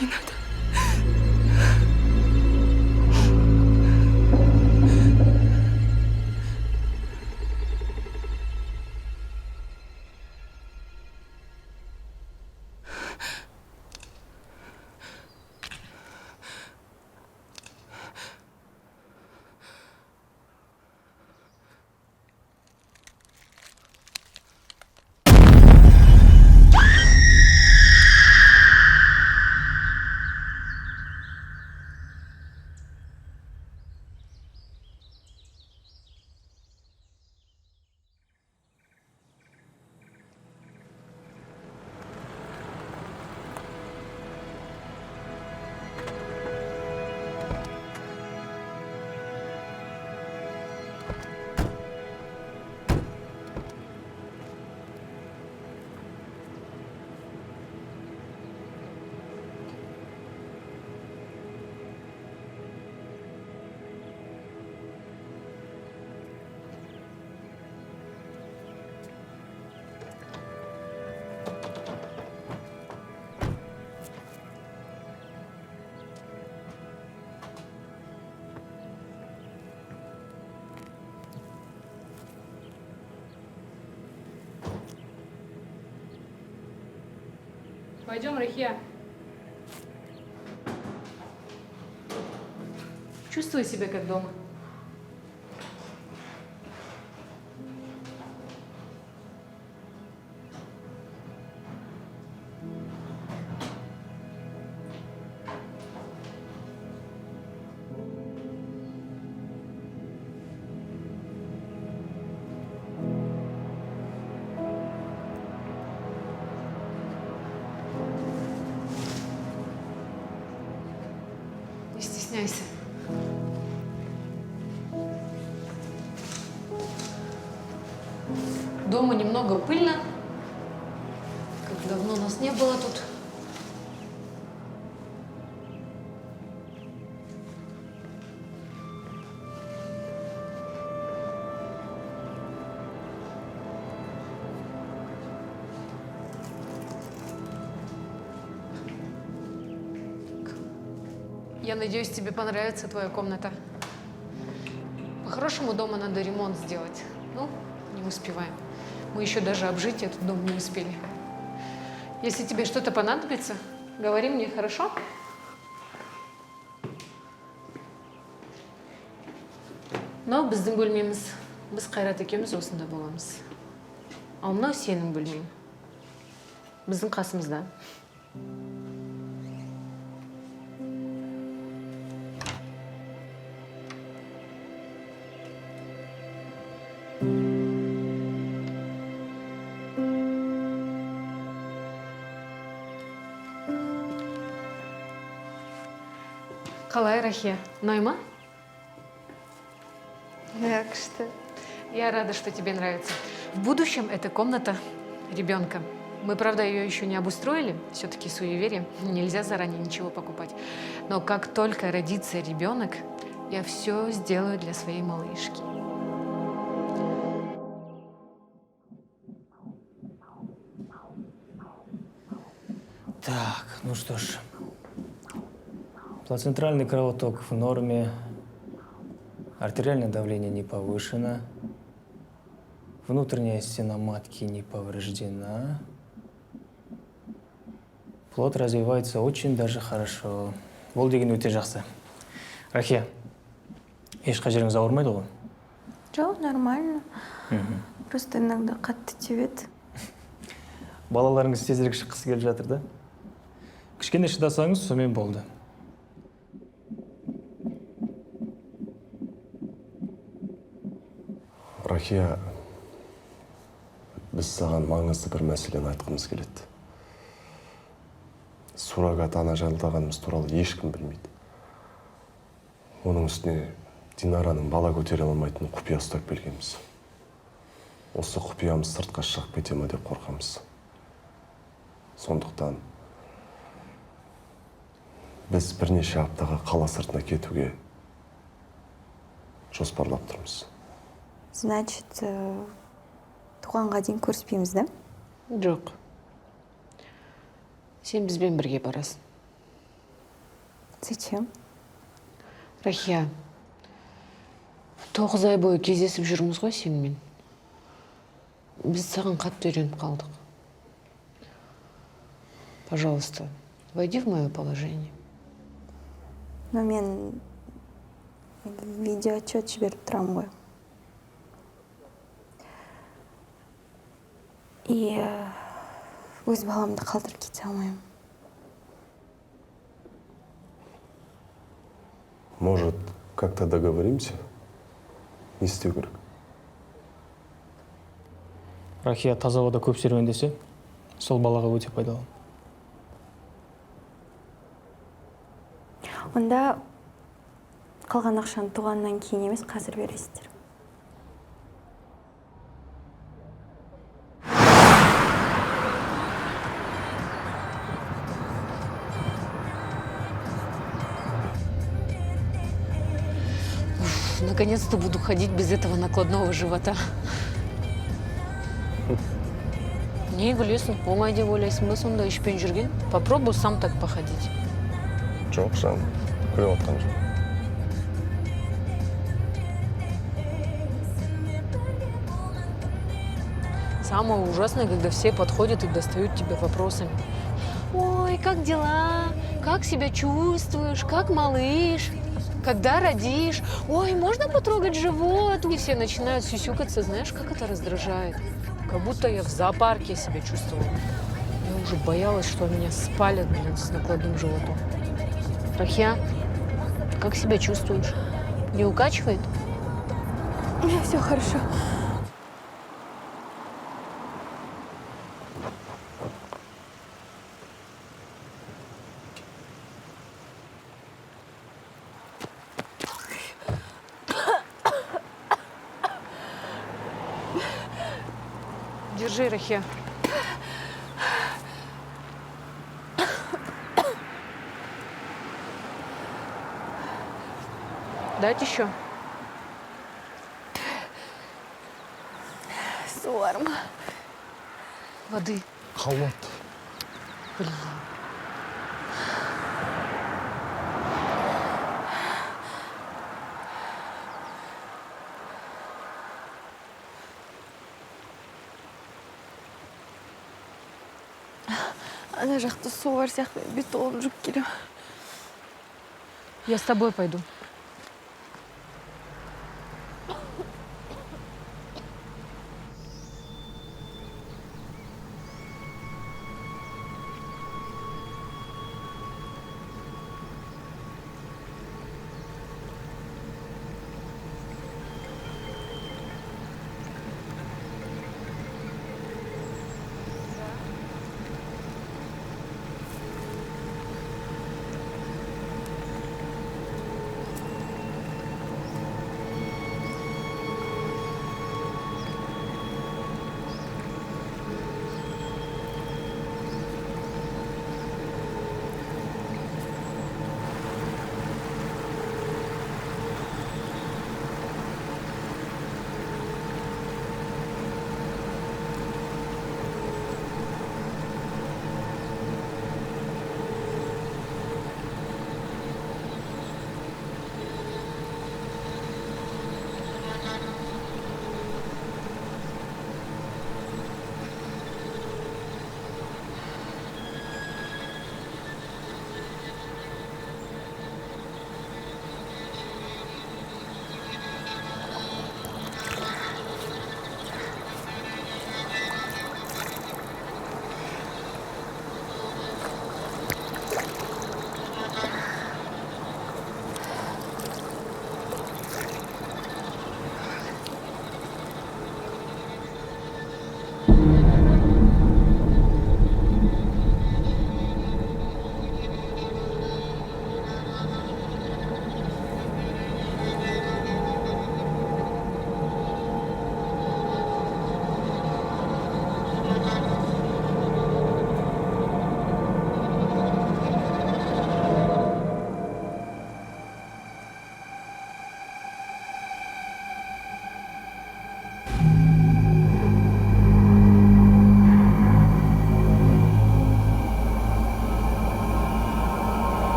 Не надо. Пойдем, Рахия. Чувствуй себя как дома. Не стесняйся. Дома немного пыльно. Как давно нас не было тут. Я надеюсь, тебе понравится твоя комната. По-хорошему, дома надо ремонт сделать. Ну, не успеваем. Мы еще даже обжить этот дом не успели. Если тебе что-то понадобится, говори мне, хорошо? Но біздің бөлмеміз, біз Қайрат екеуміз осында боламыз. Ал мынау сенің бөлмең. Біздің қасымызда. Қалай, Рахия? Ұнай ма? Так что... Я рада, что тебе нравится. В будущем это комната ребенка. Мы, правда, ее еще не обустроили. Все-таки суеверие. Нельзя заранее ничего покупать. Но как только родится ребенок, Я все сделаю для своей малышки. Так, ну что ж. Плацентральный кровоток в норме. Артериальное давление не повышено. Внутренняя стена матки не повреждена. Плод развивается очень даже хорошо. Бұл деген өте жақсы. Рахия, ешқай жеріңіз ауырмайды ғой? Жоқ, нормально. Просто иногда қатты тебеді. Балаларыңыз тезірек шыққысы келіп жатыр да? Кішкене шыдасаңыз, сонымен болды. Рахия, біз саған маңызды бір мәселені айтқымыз келеді. Суррогат ана жалдағанымыз туралы ешкім білмейді. Оның үстіне Динараның бала көтере алмайтын құпия ұстап келгенбіз. Осы құпиямыз сыртқа шығып кете ме деп қорқамыз. Сондықтан біз бірнеше аптаға қала сыртына кетуге жоспарлап тұрмыз. Значит, туғанға дейін көріспейміз, да? Жоқ. Сен бізбен бірге барасың. Зачем? Рахия, 9 ай бойы кездесіп жүрміз ғой сенімен. Біз саған қатты үйреніп қалдық. Пожалуйста, войди в мое положение. Но мен видеоотчет жіберіп тұрам ғой. И өз баламды қалдырып кете алмаймын. Может, как-то договоримся? Не істеу керек? Рахия таза ауада көп серуендесе, сол балаға өте пайдалы. Онда қалған ақшаны туғаннан кейін емес, қазір бересіздер. Наконец-то буду ходить без этого накладного живота. Не гулесің, оңай деп ойлайсың ба сонда ішпен жүрген? Попробуй сам так походить. Жоқ, жаным, күліп отқан жоқ. Самое ужасное, когда все подходят и достают тебя вопросами. Ой, как дела? Как себя чувствуешь? Как малыш? Когда родишь? Ой, можно потрогать живот? И все начинают сюсюкаться. Знаешь, как это раздражает? Как будто я в зоопарке себя чувствовала. Я уже боялась, что меня спалят, блин, с накладным животом. Рахия, как себя чувствуешь? Не укачивает? У меня все хорошо. Держи, Рахия. Дать еще? Сорм. Воды. Холод. Блин. Ана жақта су бар сияқты бет толып жүріп келем. Я с тобой пойду.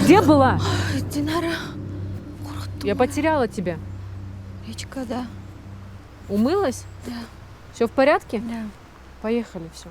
Где была? Динара. Я потеряла тебя. Речка, да. Умылась? Да. Все в порядке? Да. Поехали, все.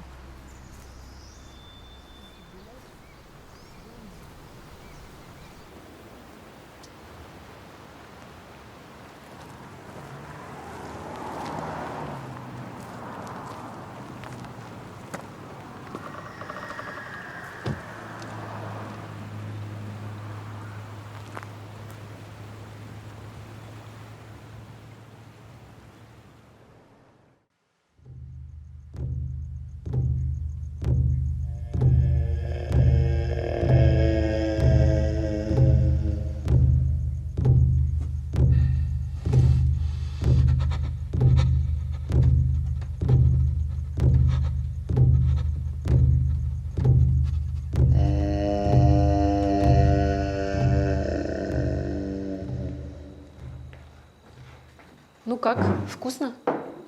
Ну как, вкусно?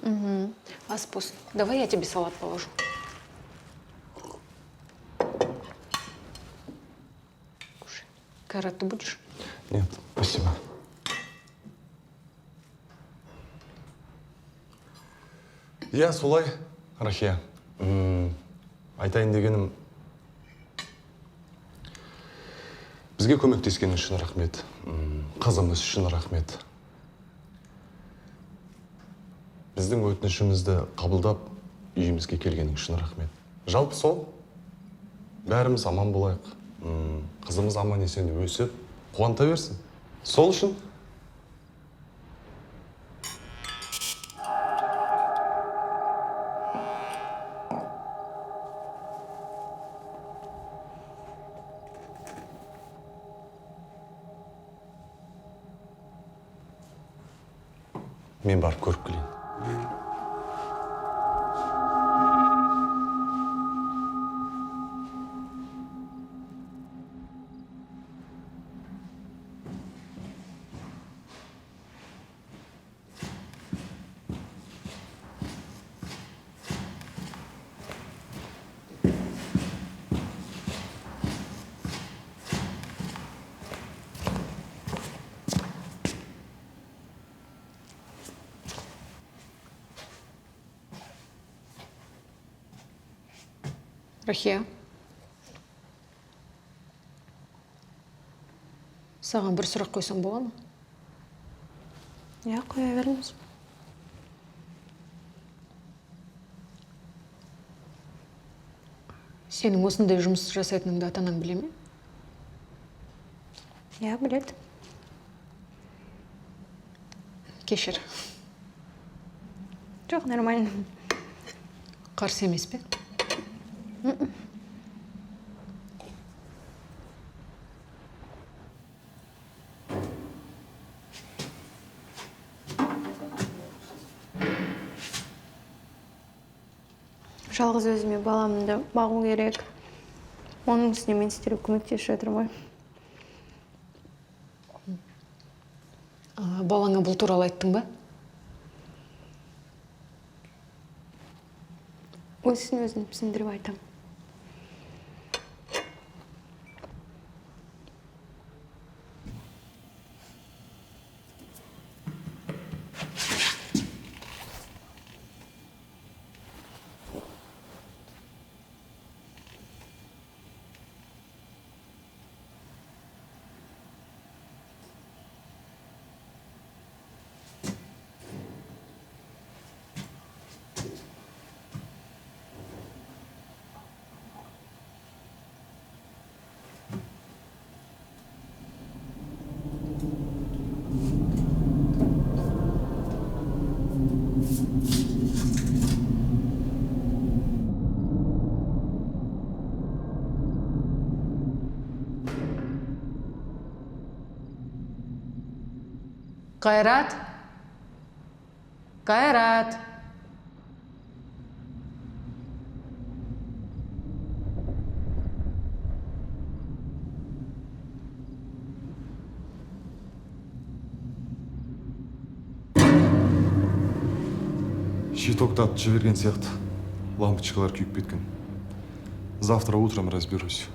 Угу. Аспус, давай я тебе салат положу. Кушай. Кайрат, ты будешь? Нет, спасибо. Я солай, Рахия. Айтайын дегенім, бізге көмектескені үшін рахмет. Қызымыз үшін рахмет. Біздің өтінішімізді қабылдап, үйімізге келгенің үшін рахмет. Жалпы сол, бәріміз аман болайық. Қызымыз аман есен өсіп, қуанта берсін. Сол үшін. Мен барып көріп келейін. Рахия. Саған бір сұрақ қойсам бола ма? Я қоя беріңіз. Сенің осындай жұмыс жасайтыныңды ата-анаң біле ме? Я біледі. Кешір. Жоқ, нормально. Қарсы емес пе? Жалғыз өзіме баламды бағу керек. Оның үстіне мен сіздерге көмектесіп жатырмын ғой. Балаңа бұл туралы айттың ба? Өзін түсіндіріп айтам. Кайрат? Кайрат? Щитокты атып жіберген сияқты. Лампочкалар күйіп кеткен. Завтра утром разберусь.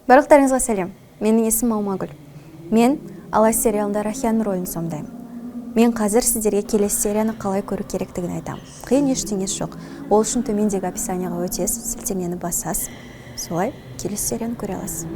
Барлықтарыңызға сәлем. Менің есімім Алмагүл. Мен Алаш сериалында Рахияның рөлін сомдаймын. Мен қазір сіздерге келесі серияны қалай көру керектігін айтамын. Қиын ештеңесі жоқ. Ол үшін төмендегі описанияға өтесіз, сілтемені басасыз. Солай келесі серияны көре аласыз.